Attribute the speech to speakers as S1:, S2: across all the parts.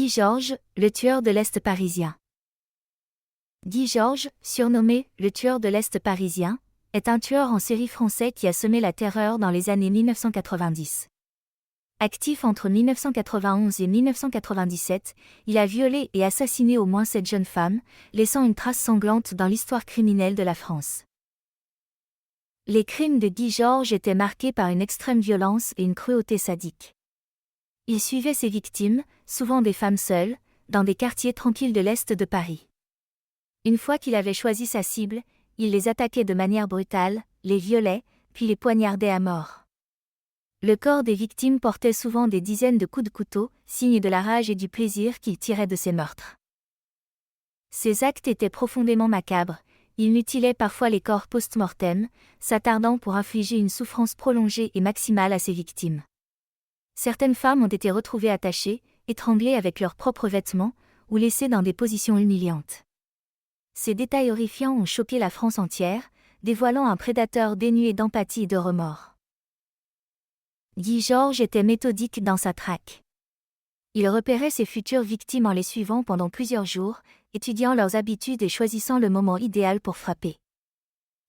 S1: Guy Georges, le tueur de l'Est parisien. Guy Georges, surnommé « le tueur de l'Est parisien », est un tueur en série français qui a semé la terreur dans les années 1990. Actif entre 1991 et 1997, il a violé et assassiné au moins 7 jeunes femmes, laissant une trace sanglante dans l'histoire criminelle de la France. Les crimes de Guy Georges étaient marqués par une extrême violence et une cruauté sadique. Il suivait ses victimes, souvent des femmes seules, dans des quartiers tranquilles de l'Est de Paris. Une fois qu'il avait choisi sa cible, il les attaquait de manière brutale, les violait, puis les poignardait à mort. Le corps des victimes portait souvent des dizaines de coups de couteau, signe de la rage et du plaisir qu'il tirait de ces meurtres. Ces actes étaient profondément macabres. Il mutilait parfois les corps post-mortem, s'attardant pour infliger une souffrance prolongée et maximale à ses victimes. Certaines femmes ont été retrouvées attachées, étranglées avec leurs propres vêtements, ou laissées dans des positions humiliantes. Ces détails horrifiants ont choqué la France entière, dévoilant un prédateur dénué d'empathie et de remords. Guy Georges était méthodique dans sa traque. Il repérait ses futures victimes en les suivant pendant plusieurs jours, étudiant leurs habitudes et choisissant le moment idéal pour frapper.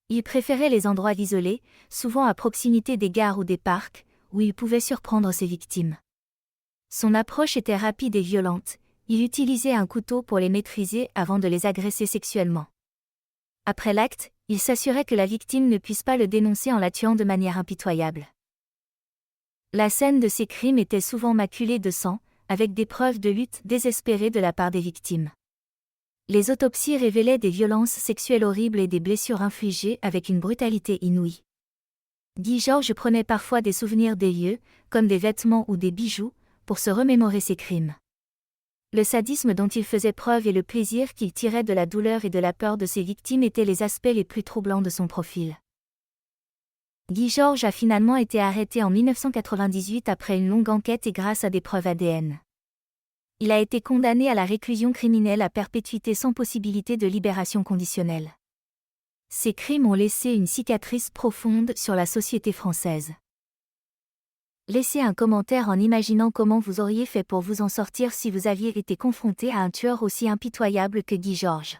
S1: Il préférait les endroits isolés, souvent à proximité des gares ou des parcs, où il pouvait surprendre ses victimes. Son approche était rapide et violente, il utilisait un couteau pour les maîtriser avant de les agresser sexuellement. Après l'acte, il s'assurait que la victime ne puisse pas le dénoncer en la tuant de manière impitoyable. La scène de ces crimes était souvent maculée de sang, avec des preuves de lutte désespérée de la part des victimes. Les autopsies révélaient des violences sexuelles horribles et des blessures infligées avec une brutalité inouïe. Guy Georges prenait parfois des souvenirs des lieux, comme des vêtements ou des bijoux, pour se remémorer ses crimes. Le sadisme dont il faisait preuve et le plaisir qu'il tirait de la douleur et de la peur de ses victimes étaient les aspects les plus troublants de son profil. Guy Georges a finalement été arrêté en 1998 après une longue enquête et grâce à des preuves ADN. Il a été condamné à la réclusion criminelle à perpétuité sans possibilité de libération conditionnelle. Ces crimes ont laissé une cicatrice profonde sur la société française. Laissez un commentaire en imaginant comment vous auriez fait pour vous en sortir si vous aviez été confronté à un tueur aussi impitoyable que Guy Georges.